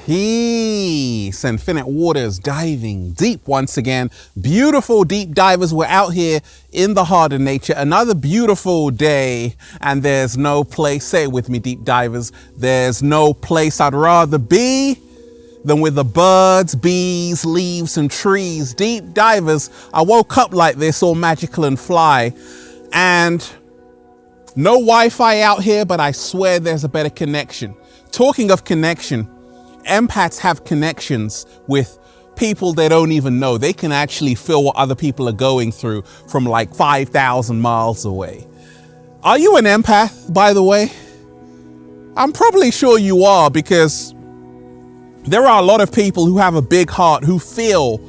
Peace, infinite waters, diving deep once again. Beautiful deep divers, we're out here in the heart of nature. Another beautiful day, and there's no place, say it with me deep divers, there's no place I'd rather be than with the birds, bees, leaves and trees. Deep divers, I woke up like this, all magical and fly, and no Wi-Fi out here, but I swear there's a better connection. Talking of connection, empaths have connections with people they don't even know. They can actually feel what other people are going through from like 5,000 miles away. Are you an empath, by the way? I'm probably sure you are, because there are a lot of people who have a big heart who feel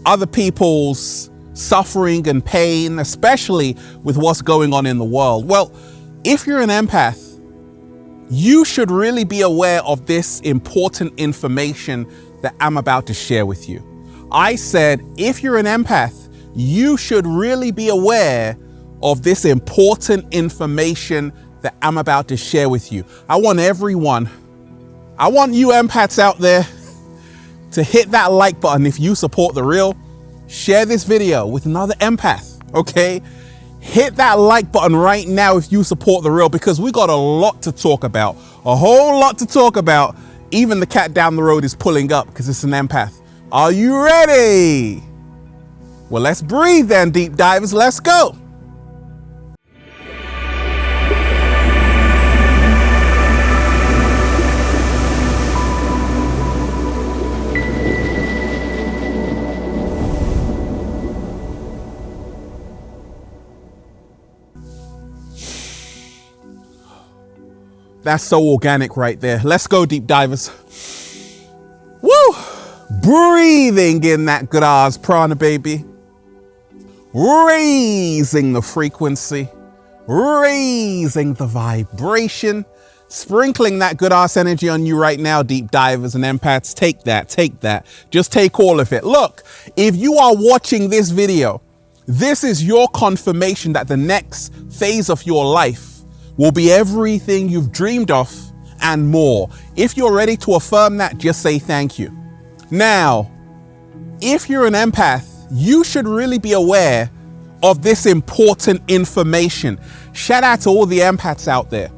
other people's suffering and pain, especially with what's going on in the world. Well, if you're an empath, you should really be aware of this important information that I'm about to share with you. I said, if you're an empath, you should really be aware of this important information that I'm about to share with you. I want you empaths out there to hit that like button if you support the real. Share this video with another empath, okay? Hit that like button right now if you support the real, because we got a lot to talk about, a whole lot to talk about. Even the cat down the road is pulling up because it's an empath. Are you ready? Well, let's breathe then, deep divers. Let's go. That's so organic right there. Let's go, deep divers. Woo! Breathing in that good ass prana, baby. Raising the frequency, raising the vibration, sprinkling that good ass energy on you right now, deep divers and empaths. Take that, take that. Just take all of it. Look, if you are watching this video, this is your confirmation that the next phase of your life will be everything you've dreamed of and more. If you're ready to affirm that, just say thank you. Now, if you're an empath, you should really be aware of this important information. Shout out to all the empaths out there.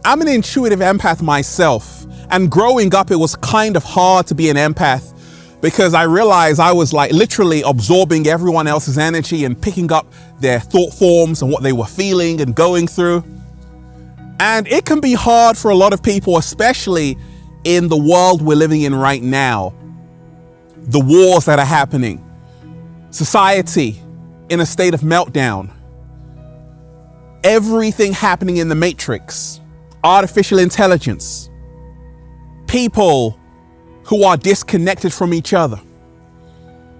I'm an intuitive empath myself, and growing up, it was kind of hard to be an empath because I realized I was like literally absorbing everyone else's energy and picking up their thought forms and what they were feeling and going through. And it can be hard for a lot of people, especially in the world we're living in right now. The wars that are happening, society in a state of meltdown, everything happening in the matrix, artificial intelligence, people who are disconnected from each other.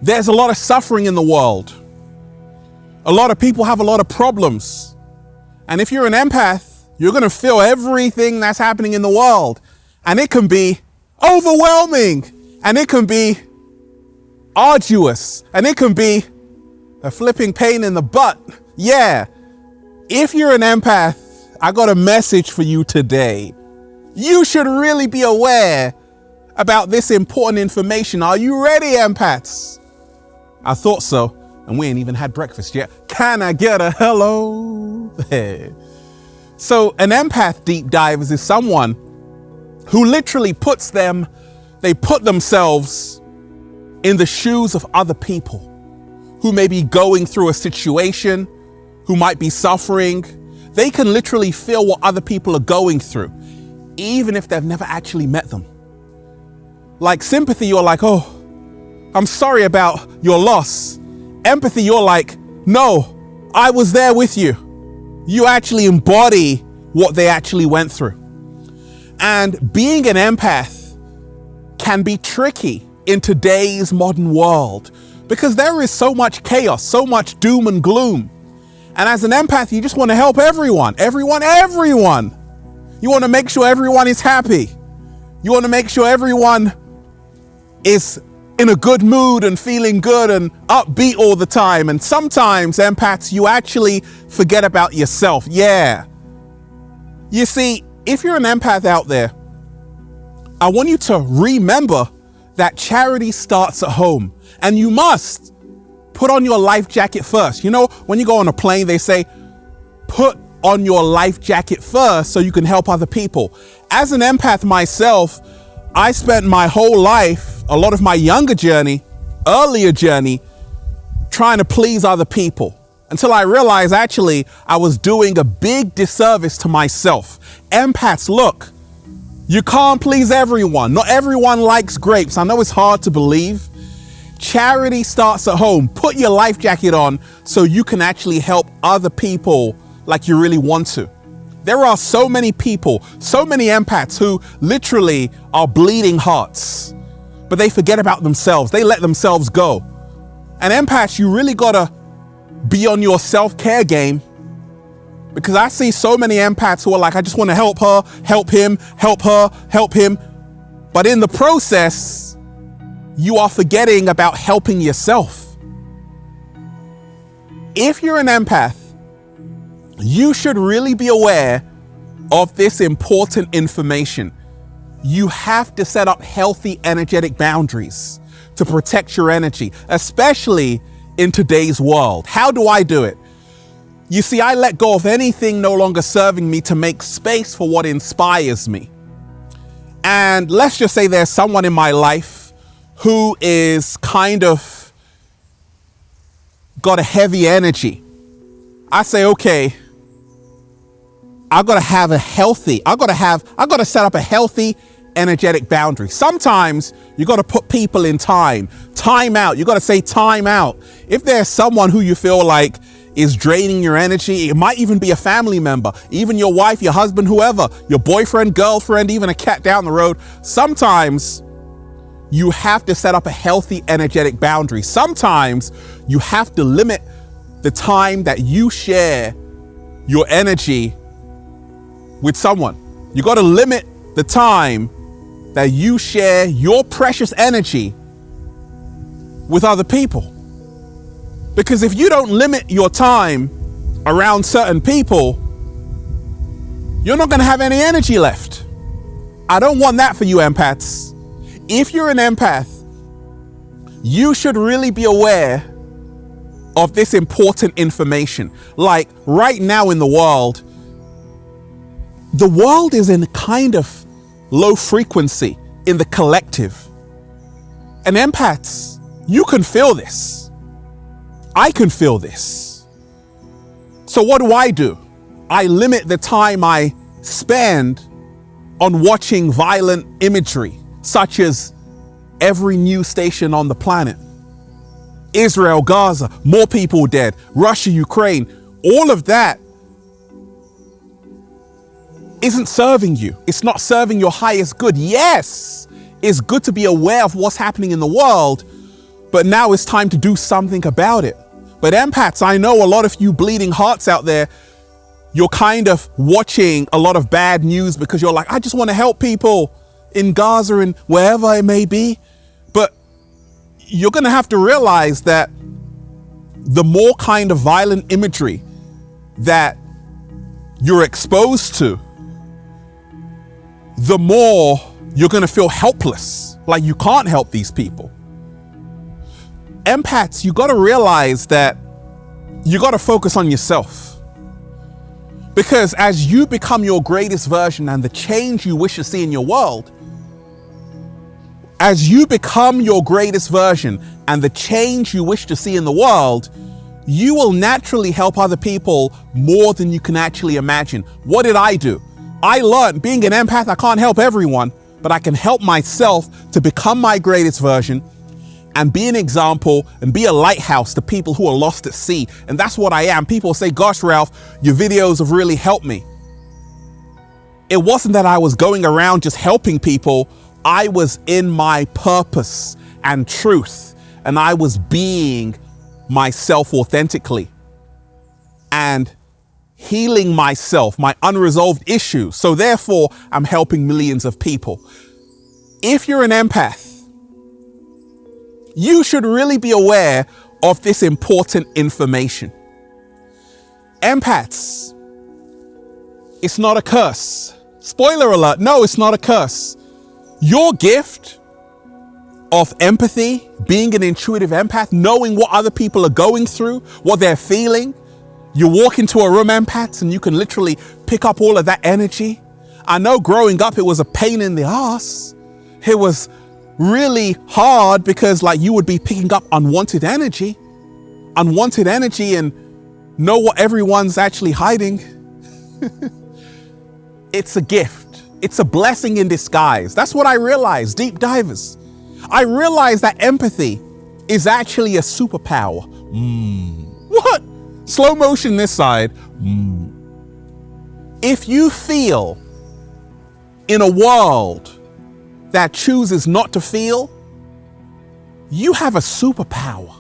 There's a lot of suffering in the world. A lot of people have a lot of problems. And if you're an empath, you're going to feel everything that's happening in the world. And it can be overwhelming. And it can be arduous. And it can be a flipping pain in the butt. Yeah. If you're an empath, I got a message for you today. You should really be aware about this important information. Are you ready, empaths? I thought so, and we ain't even had breakfast yet. Can I get a hello? So an empath, deep divers, is someone who literally put themselves in the shoes of other people who may be going through a situation, who might be suffering. They can literally feel what other people are going through, even if they've never actually met them. Like sympathy, you're like, oh, I'm sorry about your loss. Empathy, you're like, no, I was there with you. You actually embody what they actually went through. And being an empath can be tricky in today's modern world because there is so much chaos, so much doom and gloom. And as an empath, you just want to help everyone. You want to make sure everyone is happy. You want to make sure everyone is in a good mood and feeling good and upbeat all the time. And sometimes, empaths, you actually forget about yourself. Yeah. You see, if you're an empath out there, I want you to remember that charity starts at home, and you must put on your life jacket first. You know, when you go on a plane, they say, put on your life jacket first so you can help other people. As an empath myself, I spent my whole life, a lot of my earlier journey, trying to please other people, until I realized actually I was doing a big disservice to myself. Empaths, look, you can't please everyone. Not everyone likes grapes. I know it's hard to believe. Charity starts at home. Put your life jacket on so you can actually help other people like you really want to. There are so many people, so many empaths who literally are bleeding hearts, but they forget about themselves. They let themselves go. And empaths, you really gotta be on your self-care game, because I see so many empaths who are like, I just want to help her, help him, help her, help him. But in the process, you are forgetting about helping yourself. If you're an empath, you should really be aware of this important information. You have to set up healthy energetic boundaries to protect your energy, especially in today's world. How do I do it? You see, I let go of anything no longer serving me to make space for what inspires me. And let's just say there's someone in my life who is kind of got a heavy energy. I say, okay, I gotta set up a healthy energetic boundary. Sometimes you gotta put people in time out. You gotta say time out. If there's someone who you feel like is draining your energy, it might even be a family member, even your wife, your husband, whoever, your boyfriend, girlfriend, even a cat down the road. Sometimes you have to set up a healthy energetic boundary. Sometimes you have to limit the time that you share your energy with someone. You got to limit the time that you share your precious energy with other people. Because if you don't limit your time around certain people, you're not going to have any energy left. I don't want that for you empaths. If you're an empath, you should really be aware of this important information. Like right now in the world is in a kind of low frequency in the collective. And empaths, you can feel this. I can feel this. So what do? I limit the time I spend on watching violent imagery, such as every news station on the planet. Israel, Gaza, more people dead, Russia, Ukraine, all of that isn't serving you. It's not serving your highest good. Yes, it's good to be aware of what's happening in the world, but now it's time to do something about it. But empaths, I know a lot of you bleeding hearts out there, you're kind of watching a lot of bad news because you're like, I just want to help people in Gaza and wherever it may be. But you're going to have to realize that the more kind of violent imagery that you're exposed to, the more you're going to feel helpless, like you can't help these people. Empaths, you got to realize that you got to focus on yourself. Because as you become your greatest version and the change you wish to see in your world, as you become your greatest version and the change you wish to see in the world, you will naturally help other people more than you can actually imagine. What did I do? I learned being an empath, I can't help everyone, but I can help myself to become my greatest version and be an example and be a lighthouse to people who are lost at sea. And that's what I am. People say, gosh, Ralph, your videos have really helped me. It wasn't that I was going around just helping people. I was in my purpose and truth, and I was being myself authentically and healing myself, my unresolved issues. So therefore, I'm helping millions of people. If you're an empath, you should really be aware of this important information. Empaths, it's not a curse. Spoiler alert, no, it's not a curse. Your gift of empathy, being an intuitive empath, knowing what other people are going through, what they're feeling. You walk into a room, empaths, and you can literally pick up all of that energy. I know growing up, it was a pain in the ass. It was really hard because you would be picking up unwanted energy and know what everyone's actually hiding. It's a gift. It's a blessing in disguise. That's what I realized, deep divers. I realized that empathy is actually a superpower. What? Slow motion this side. If you feel in a world that chooses not to feel, you have a superpower.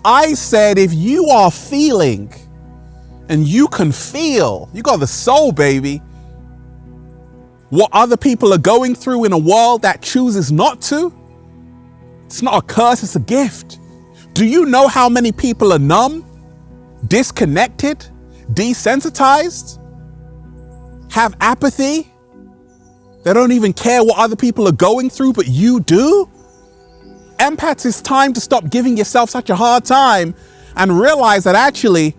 I said, if you are feeling and you can feel, you got the soul, baby, what other people are going through in a world that chooses not to, it's not a curse, it's a gift. Do you know how many people are numb, disconnected, desensitized, have apathy? They don't even care what other people are going through, but you do? Empaths, it's time to stop giving yourself such a hard time and realize that actually,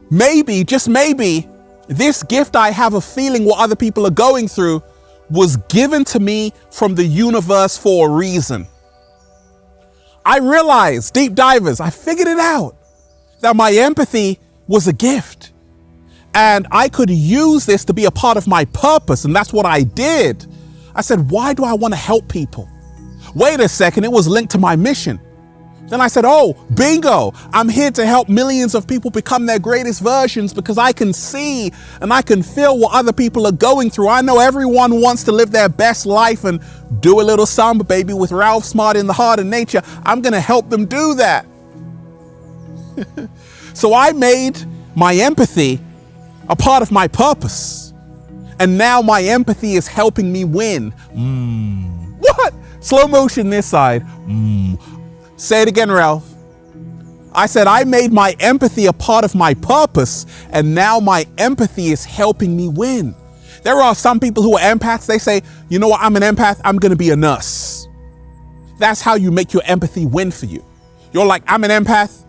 maybe, just maybe, this gift I have of feeling what other people are going through was given to me from the universe for a reason. I realized, deep divers, I figured it out, that my empathy was a gift. And I could use this to be a part of my purpose. And that's what I did. I said, why do I want to help people? Wait a second, it was linked to my mission. Then I said, oh, bingo, I'm here to help millions of people become their greatest versions because I can see and I can feel what other people are going through. I know everyone wants to live their best life and do a little samba, baby, with Ralph Smart in the Heart of Nature. I'm going to help them do that. So I made my empathy a part of my purpose. And now my empathy is helping me win. What? Slow motion this side. Say it again, Ralph. I said I made my empathy a part of my purpose, and now my empathy is helping me win. There are some people who are empaths. They say, you know what, I'm an empath, I'm going to be a nurse. That's how you make your empathy win for you. You're like, I'm an empath,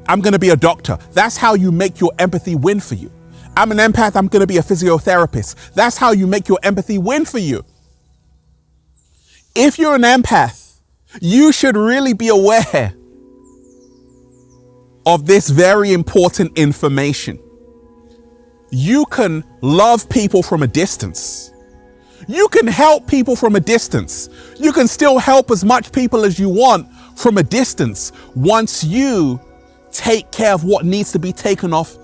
I'm going to be a doctor. That's how you make your empathy win for you. I'm an empath, I'm going to be a physiotherapist. That's how you make your empathy win for you. If you're an empath, you should really be aware of this very important information. You can love people from a distance. You can help people from a distance. You can still help as much people as you want from a distance once you take care of what needs to be taken off.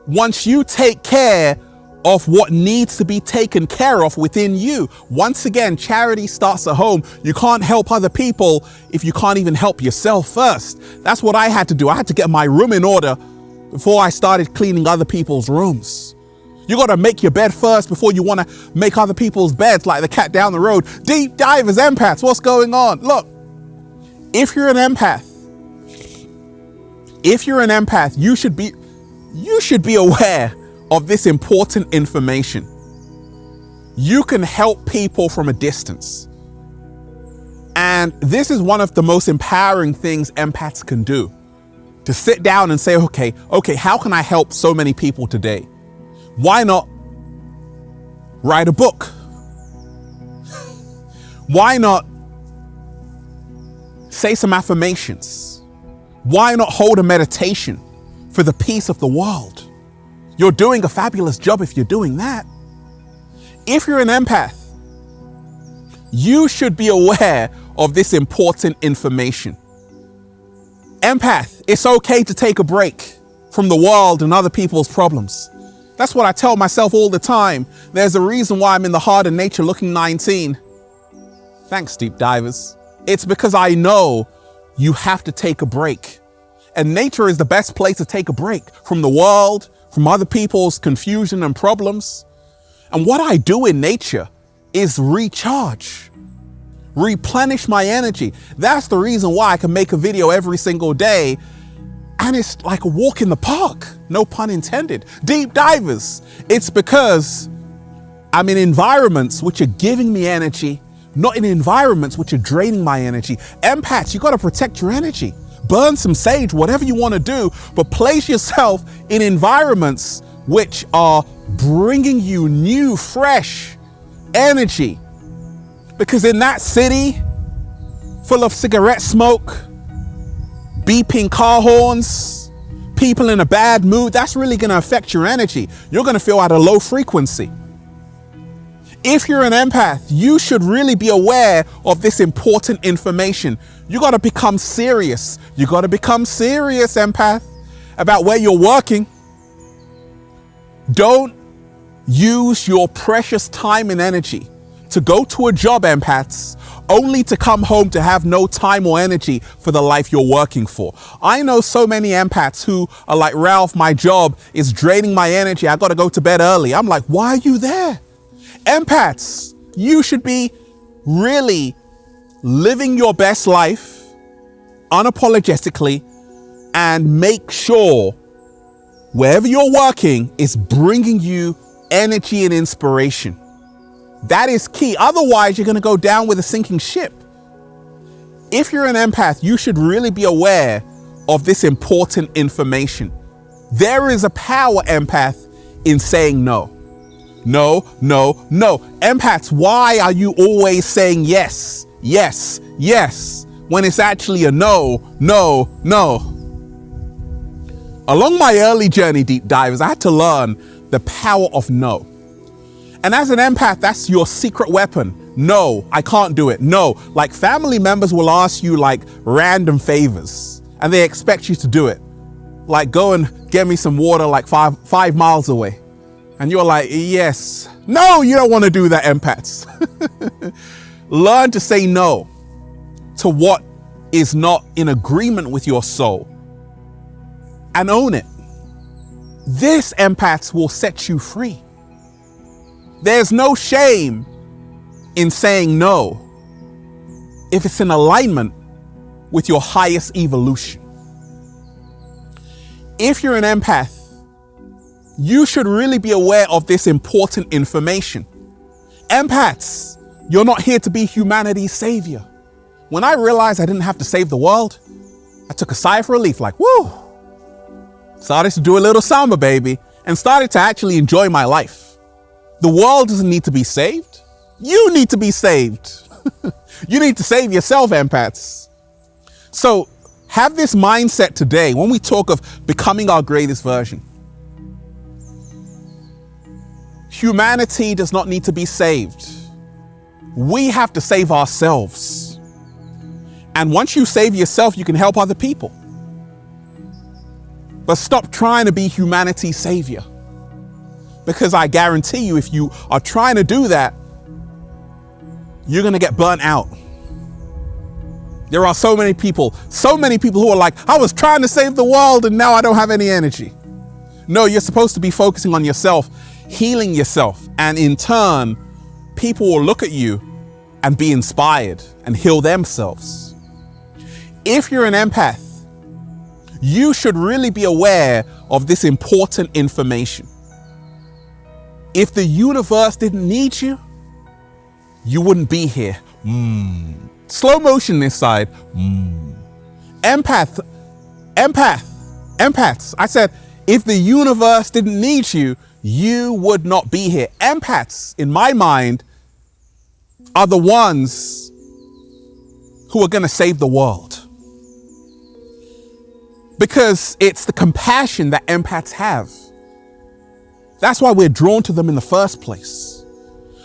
Once you take care of what needs to be taken care of within you. Once again, charity starts at home. You can't help other people if you can't even help yourself first. That's what I had to do. I had to get my room in order before I started cleaning other people's rooms. You got to make your bed first before you want to make other people's beds, like the cat down the road. Deep divers, empaths, what's going on? Look, if you're an empath, you should be aware of this important information. You can help people from a distance. And this is one of the most empowering things empaths can do. To sit down and say, okay, how can I help so many people today? Why not write a book? Why not say some affirmations? Why not hold a meditation for the peace of the world? You're doing a fabulous job if you're doing that. If you're an empath, you should be aware of this important information. Empath, it's okay to take a break from the world and other people's problems. That's what I tell myself all the time. There's a reason why I'm in the Heart of Nature looking 19. Thanks, deep divers. It's because I know you have to take a break. And nature is the best place to take a break from the world, from other people's confusion and problems. And what I do in nature is recharge, replenish my energy. That's the reason why I can make a video every single day. And it's like a walk in the park, no pun intended. Deep divers, it's because I'm in environments which are giving me energy, not in environments which are draining my energy. Empaths, you got to protect your energy. Burn some sage, whatever you want to do, but place yourself in environments which are bringing you new, fresh energy. Because in that city full of cigarette smoke, beeping car horns, people in a bad mood, that's really going to affect your energy. You're going to feel at a low frequency. If you're an empath, you should really be aware of this important information. You got to become serious. You got to become serious, empath, about where you're working. Don't use your precious time and energy to go to a job, empaths, only to come home to have no time or energy for the life you're working for. I know so many empaths who are like, Ralph, my job is draining my energy. I got to go to bed early. I'm like, why are you there? Empaths, you should be really living your best life unapologetically and make sure wherever you're working is bringing you energy and inspiration. That is key. Otherwise, you're going to go down with a sinking ship. If you're an empath, you should really be aware of this important information. There is a power, empath, in saying no. No, no, no. Empaths, why are you always saying yes, yes, yes, when it's actually a no, no, no? Along my early journey, deep divers, I had to learn the power of no. And as an empath, that's your secret weapon. No, I can't do it. No, like family members will ask you like random favors and they expect you to do it. Like go and get me some water like five miles away. And you're like, yes. No, you don't want to do that, empaths. Learn to say no to what is not in agreement with your soul and own it. This, empaths, will set you free. There's no shame in saying no if it's in alignment with your highest evolution. If you're an empath, you should really be aware of this important information. Empaths, you're not here to be humanity's savior. When I realized I didn't have to save the world, I took a sigh of relief, like, woo! Started to do a little samba, baby, and started to actually enjoy my life. The world doesn't need to be saved. You need to be saved. You need to save yourself, empaths. So have this mindset today when we talk of becoming our greatest version. Humanity does not need to be saved. We have to save ourselves. And once you save yourself, you can help other people. But stop trying to be humanity's savior. Because I guarantee you, if you are trying to do that, you're going to get burnt out. There are so many people who are like, I was trying to save the world and now I don't have any energy. No, you're supposed to be focusing on yourself, healing yourself. And in turn, people will look at you and be inspired and heal themselves. If you're an empath, you should really be aware of this important information. If the universe didn't need you, you wouldn't be here. Slow motion this side. Empaths. I said, if the universe didn't need you, you would not be here. Empaths, in my mind, are the ones who are going to save the world. Because it's the compassion that empaths have. That's why we're drawn to them in the first place.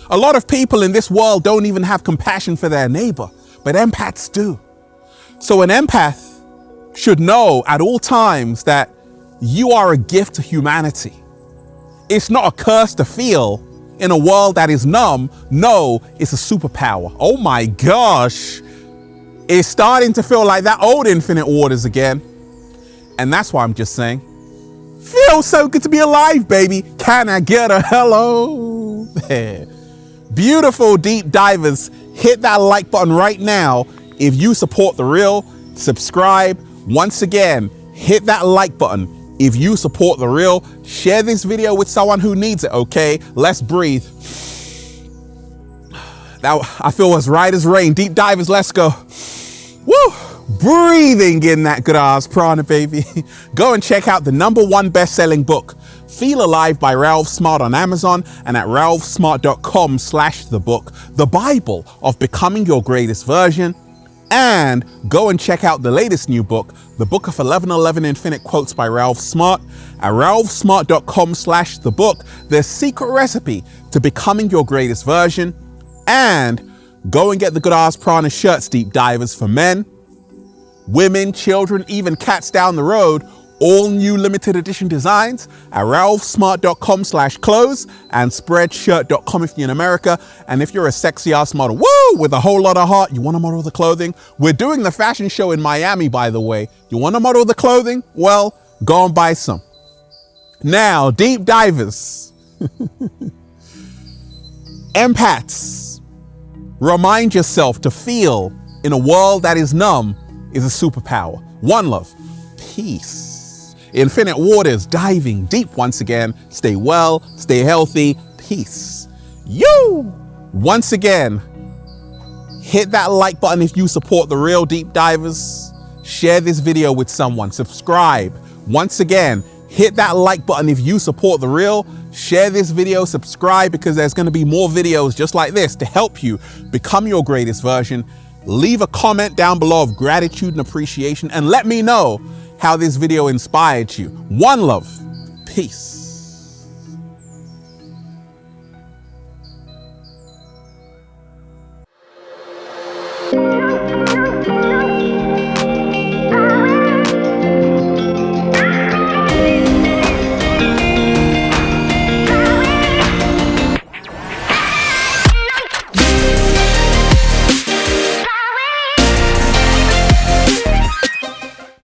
A lot of people in this world don't even have compassion for their neighbor, but empaths do. So an empath should know at all times that you are a gift to humanity. It's not a curse to feel in a world that is numb. No, it's a superpower. Oh my gosh. It's starting to feel like that old Infinite Waters again. And that's why I'm just saying, feels so good to be alive, baby. Can I get a hello? There. Beautiful deep divers, hit that like button right now. If you support The Real, subscribe. Once again, hit that like button. If you support The Real, share this video with someone who needs it, okay? Let's breathe. That I feel was right as rain. Deep divers, let's go. Woo! Breathing in that good ass prana, baby. Go and check out the #1 best-selling book, Feel Alive by Ralph Smart on Amazon and at ralphsmart.com/thebook, the Bible of becoming your greatest version. And go and check out the latest new book, The Book of 1111 Infinite Quotes by Ralph Smart at ralphsmart.com/thebook, the secret recipe to becoming your greatest version. And go and get the Good Ass Prana shirts, deep divers, for men, women, children, even cats down the road. All new limited edition designs at ralphsmart.com/clothes and spreadshirt.com if you're in America. And if you're a sexy ass model, woo, with a whole lot of heart, you want to model the clothing? We're doing the fashion show in Miami, by the way. You want to model the clothing? Well, go and buy some. Now, deep divers, empaths, remind yourself to feel in a world that is numb is a superpower. One love, peace. Infinite waters, diving deep once again. Stay well, stay healthy, peace. You! Once again, hit that like button if you support the real deep divers. Share this video with someone, subscribe. Once again, hit that like button if you support the real. Share this video, subscribe, because there's going to be more videos just like this to help you become your greatest version. Leave a comment down below of gratitude and appreciation and let me know how this video inspired you. One love, peace.